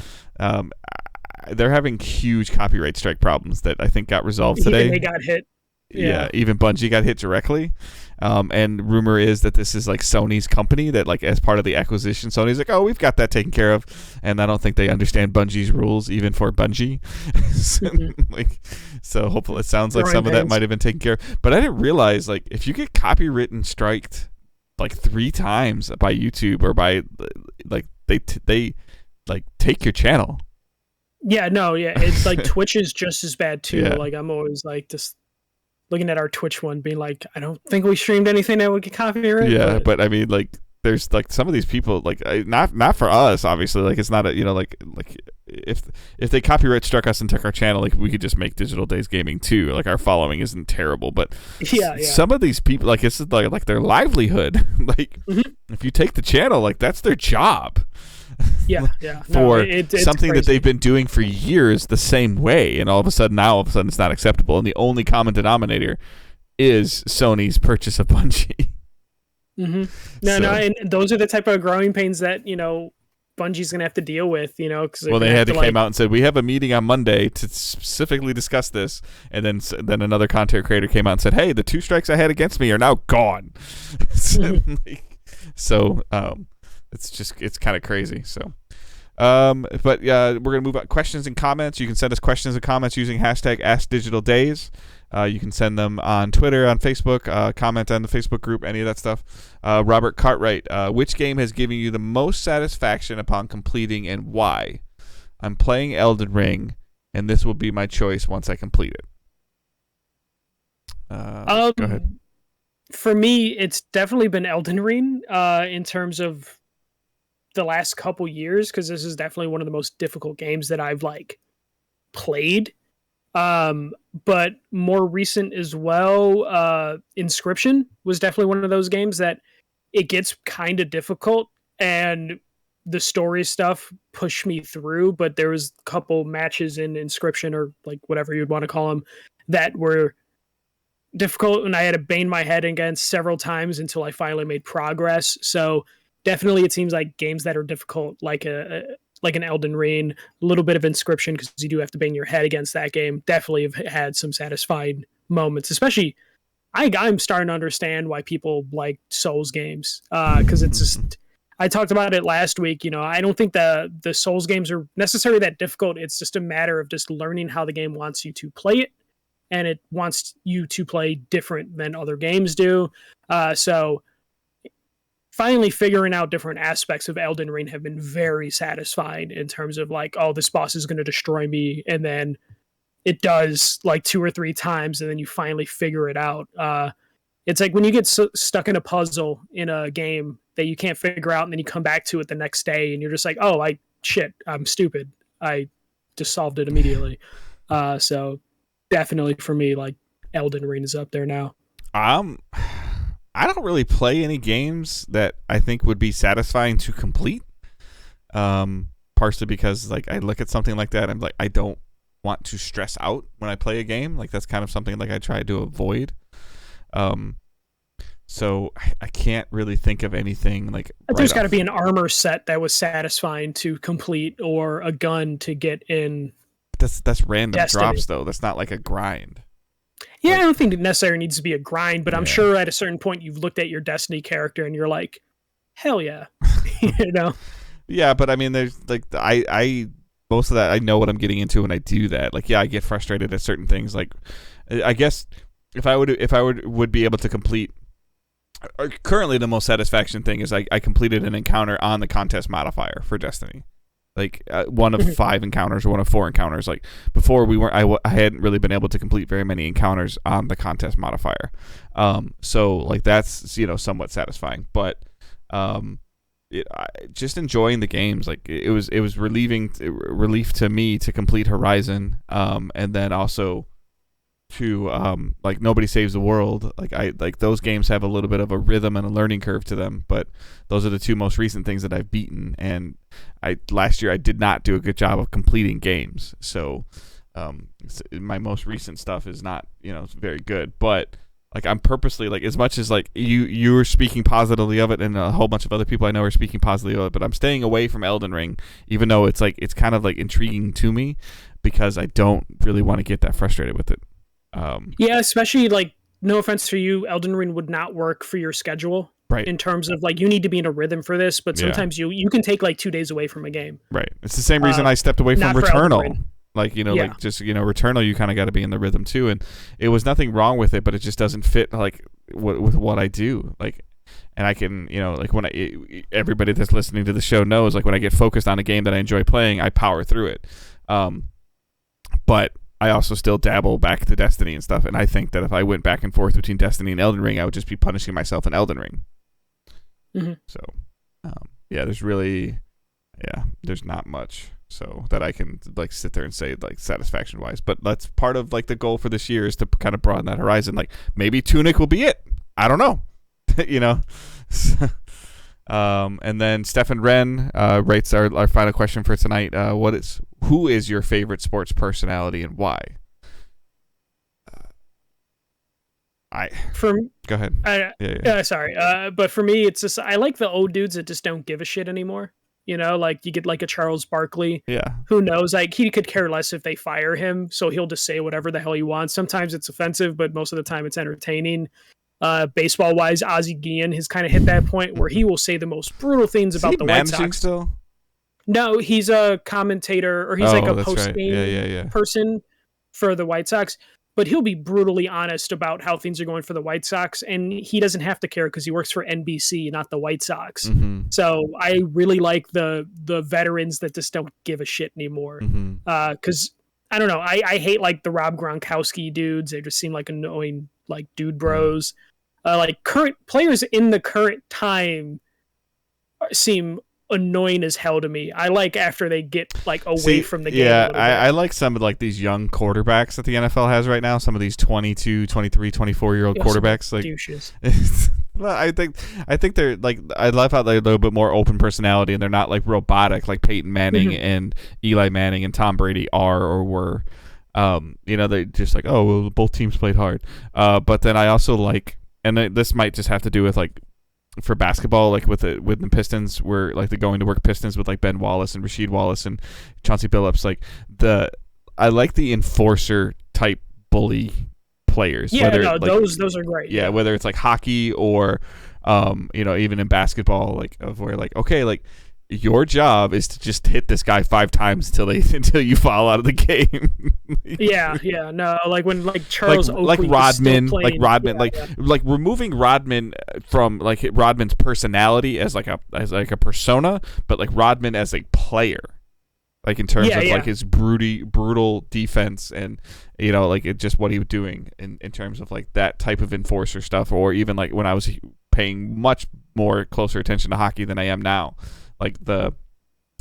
they're having huge copyright strike problems that I think got resolved today. They got hit. Yeah, even Bungie got hit directly. And rumor is that this is like Sony's company that, like, as part of the acquisition, Sony's like, oh, we've got that taken care of. And I don't think they understand Bungie's rules, even for Bungie. So hopefully it sounds like some of that might have been taken care of. But I didn't realize, like, if you get copywritten striked like 3 times by YouTube or by, like, they like take your channel. Yeah, no, yeah. It's like Twitch is just as bad too. Yeah. Like, I'm always like just looking at our Twitch one, being like, I don't think we streamed anything that would get copyrighted. Yeah, but I mean, like, there's like some of these people, like, not for us, obviously. Like, it's not a, like if they copyright struck us and took our channel, like, we could just make Digital Days Gaming too. Like, our following isn't terrible, but yeah. Some of these people, like, it's like their livelihood. Like, if you take the channel, like, that's their job. Yeah. For it's something crazy. that they've been doing for years the same way, and all of a sudden it's not acceptable, and the only common denominator is Sony's purchase of Bungie. No, and those are the type of growing pains that Bungie's gonna have to deal with. Because they had to came out and said, we have a meeting on Monday to specifically discuss this, and then another content creator came out and said, hey, the 2 strikes I had against me are now gone. So it's kind of crazy. So but yeah, we're gonna move on. Questions and comments, you can send us questions and comments using hashtag AskDigitalDays. You can send them on Twitter, on Facebook, comment on the Facebook group, any of that stuff. Robert Cartwright, which game has given you the most satisfaction upon completing, and why? I'm playing Elden Ring, and this will be my choice once I complete it. Go ahead. For me, it's definitely been Elden Ring in terms of the last couple years, because this is definitely one of the most difficult games that I've like played. But more recent as well, Inscription was definitely one of those games that it gets kind of difficult, and the story stuff pushed me through. But there was a couple matches in Inscription, or like whatever you'd want to call them, that were difficult, and I had to bang my head against several times until I finally made progress. So definitely, it seems like games that are difficult, like an Elden Ring, a little bit of Inscription, because you do have to bang your head against that game, definitely have had some satisfying moments. Especially, I'm starting to understand why people like Souls games, because it's just. I talked about it last week. I don't think the Souls games are necessarily that difficult. It's just a matter of just learning how the game wants you to play it, and it wants you to play different than other games do. So finally figuring out different aspects of Elden Ring have been very satisfying, in terms of like, oh, this boss is going to destroy me, and then it does like 2 or 3 times, and then you finally figure it out. It's like when you get stuck in a puzzle in a game that you can't figure out, and then you come back to it the next day, and you're just like, oh, I'm stupid. I just solved it immediately. So definitely for me, like, Elden Ring is up there now. I don't really play any games that I think would be satisfying to complete. Partially because like I look at something like that, I'm like, I don't want to stress out when I play a game. Like that's kind of something like I try to avoid. So I can't really think of anything like. There's got to be an armor set that was satisfying to complete, or a gun to get in. That's random Destiny. Drops though. That's not like a grind. Yeah, like, I don't think it necessarily needs to be a grind, but I'm sure at a certain point you've looked at your Destiny character and you're like, hell yeah, Yeah, but I mean, there's like I most of that I know what I'm getting into when I do that. Like, yeah, I get frustrated at certain things. Like, I guess if I would be able to complete. Currently, the most satisfaction thing is I completed an encounter on the contest modifier for Destiny, like one of 5 encounters or one of 4 encounters. Like before, I hadn't really been able to complete very many encounters on the contest modifier. So like that's somewhat satisfying, but just enjoying the games. Like it was relief to me to complete Horizon, and then also to like Nobody Saves the World. Like those games have a little bit of a rhythm and a learning curve to them, but those are the 2 most recent things that I've beaten, and last year I did not do a good job of completing games, so my most recent stuff is not very good. But like I'm purposely, like, as much as like you were speaking positively of it, and a whole bunch of other people I know are speaking positively of it, but I'm staying away from Elden Ring, even though it's kind of like intriguing to me, because I don't really want to get that frustrated with it. Yeah, especially like, no offense to you, Elden Ring would not work for your schedule, right? In terms of like, you need to be in a rhythm for this, but sometimes you can take like 2 days away from a game, right? It's the same reason I stepped away from Returnal. Like like just Returnal, you kind of got to be in the rhythm too, and it was nothing wrong with it, but it just doesn't fit like with what I do. Like, and I can like when everybody that's listening to the show knows, like when I get focused on a game that I enjoy playing, I power through it. But I also still dabble back to Destiny and stuff, and I think that if I went back and forth between Destiny and Elden Ring, I would just be punishing myself in Elden Ring. Mm-hmm. So, there's not much so that I can like sit there and say like satisfaction wise, but that's part of like the goal for this year, is to kind of broaden that horizon. Like maybe Tunic will be it. I don't know, And then Stefan Wren rates our final question for tonight. Who is your favorite sports personality and why? Go ahead. Sorry. But for me, it's just, I like the old dudes that just don't give a shit anymore. Like you get like a Charles Barkley. Yeah. Who knows? Like he could care less if they fire him, so he'll just say whatever the hell he wants. Sometimes it's offensive, but most of the time it's entertaining. Baseball wise, Ozzie Guillen has kind of hit that point where he will say the most brutal things about the White Sox. Still? No, he's a commentator, or he's like a post-game right. person for the White Sox. But he'll be brutally honest about how things are going for the White Sox, and he doesn't have to care because he works for NBC, not the White Sox. Mm-hmm. So I really like the veterans that just don't give a shit anymore. Because I don't know, I hate like the Rob Gronkowski dudes. They just seem like annoying, like dude bros. Like current players in the current time seem annoying as hell to me. I like after they get like away from the game. Yeah, I like some of like these young quarterbacks that the NFL has right now. Some of these 22, 23, 24-year-old quarterbacks. Like douches. Well, I think they're like, I love how they're a little bit more open personality and they're not like robotic like Peyton Manning and Eli Manning and Tom Brady are or were. They just like, oh, well, both teams played hard. But then I also like, and this might just have to do with like for basketball, like with the Pistons, where like the going to work Pistons with like Ben Wallace and Rasheed Wallace and Chauncey Billups. Like I like the enforcer type bully players. Yeah, those are great. Yeah, whether it's like hockey or, even in basketball, like of where like, okay, like your job is to just hit this guy 5 times until you fall out of the game. No, like when like Charles Oakley like Rodman, playing, like removing Rodman from like Rodman's personality as like a persona, but like Rodman as a player. Like in terms of like his brutal defense and like it just what he was doing in terms of like that type of enforcer stuff, or even like when I was paying much more closer attention to hockey than I am now. Like the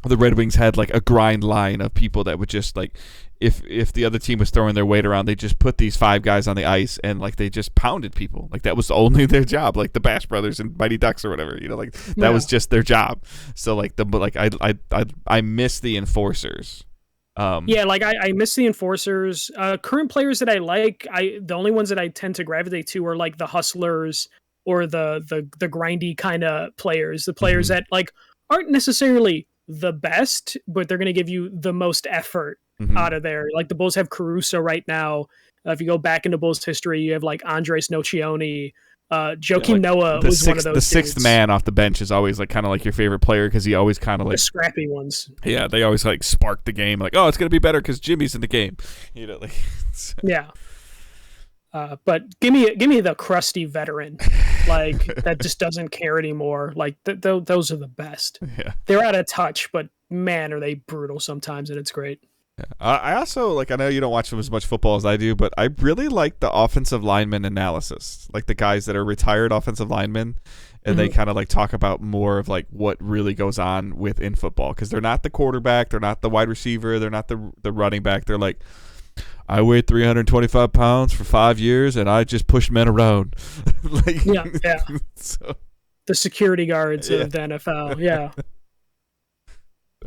Red Wings had like a grind line of people that would just like if the other team was throwing their weight around, they just put these 5 guys on the ice and like they just pounded people. Like that was only their job, like the Bash Brothers and Mighty Ducks or whatever. Like that was just their job. So like I miss the enforcers. I miss the enforcers. Current players that I like, the only ones that I tend to gravitate to are like the hustlers or the grindy kind of players. The players that like aren't necessarily the best, but they're going to give you the most effort out of there. Like the Bulls have Caruso right now. If you go back into Bulls history, you have like Andres Nocioni. Joakim Noah was one of those. The sixth man off the bench is always like kind of like your favorite player because he always kind of like the scrappy ones. Yeah, they always like spark the game. Like, oh, it's going to be better because Jimmy's in the game. Yeah. But give me the crusty veteran, like that just doesn't care anymore. Like those are the best. Yeah, they're out of touch, but man, are they brutal sometimes, and it's great. Yeah. I also like. I know you don't watch as much football as I do, but I really like the offensive lineman analysis, like the guys that are retired offensive linemen, and they kind of like talk about more of like what really goes on within football because they're not the quarterback, they're not the wide receiver, they're not the running back. They're like, I weighed 325 pounds for 5 years, and I just pushed men around. So, the security guards of the NFL, yeah.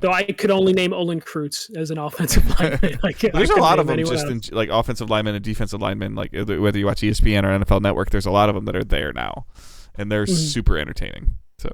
Though I could only name Olin Kreutz as an offensive lineman. There's a lot of them just in, like offensive linemen and defensive linemen. Like whether you watch ESPN or NFL Network, there's a lot of them that are there now, and they're super entertaining. So.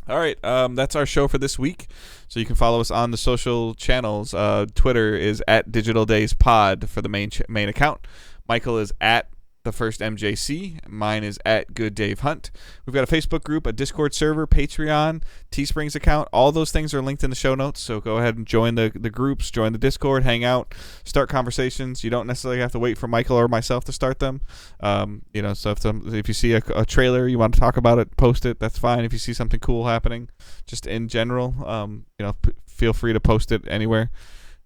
All right, that's our show for this week. So you can follow us on the social channels. Twitter is @DigitalDaysPod for the main account. Michael is @TheFirstMJC. Mine is @GoodDaveHunt. We've got a Facebook group, a Discord server, Patreon, Teesprings account. All those things are linked in the show notes. So go ahead and join the groups, join the Discord, hang out, start conversations. You don't necessarily have to wait for Michael or myself to start them. So if you see a trailer, you want to talk about it, post it. That's fine. If you see something cool happening, just in general, feel free to post it anywhere.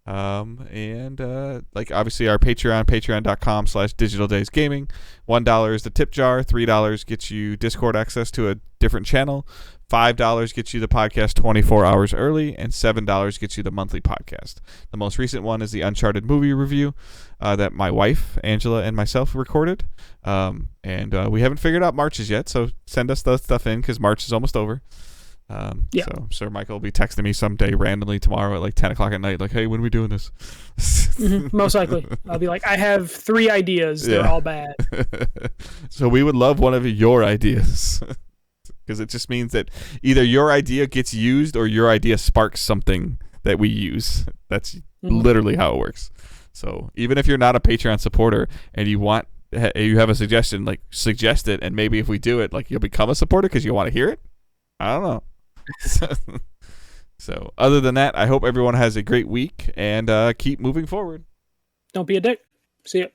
Obviously our patreon.com/digitaldaysgaming. $1 is the tip jar. $3 gets you Discord access to a different channel. $5 gets you the podcast 24 hours early, and $7 gets you the monthly podcast. The most recent one is the Uncharted movie review that my wife Angela and myself recorded. We haven't figured out March's yet, so send us the stuff in because March is almost over. So I'm sure Michael will be texting me someday randomly tomorrow at like 10 o'clock at night, like, hey, when are we doing this? Most likely. I'll be like, I have 3 ideas. They're all bad. So we would love one of your ideas because it just means that either your idea gets used or your idea sparks something that we use. That's literally how it works. So even if you're not a Patreon supporter and you have a suggestion, like suggest it. And maybe if we do it, like you'll become a supporter because you want to hear it. I don't know. So other than that, I hope everyone has a great week and keep moving forward. Don't be a dick. See ya.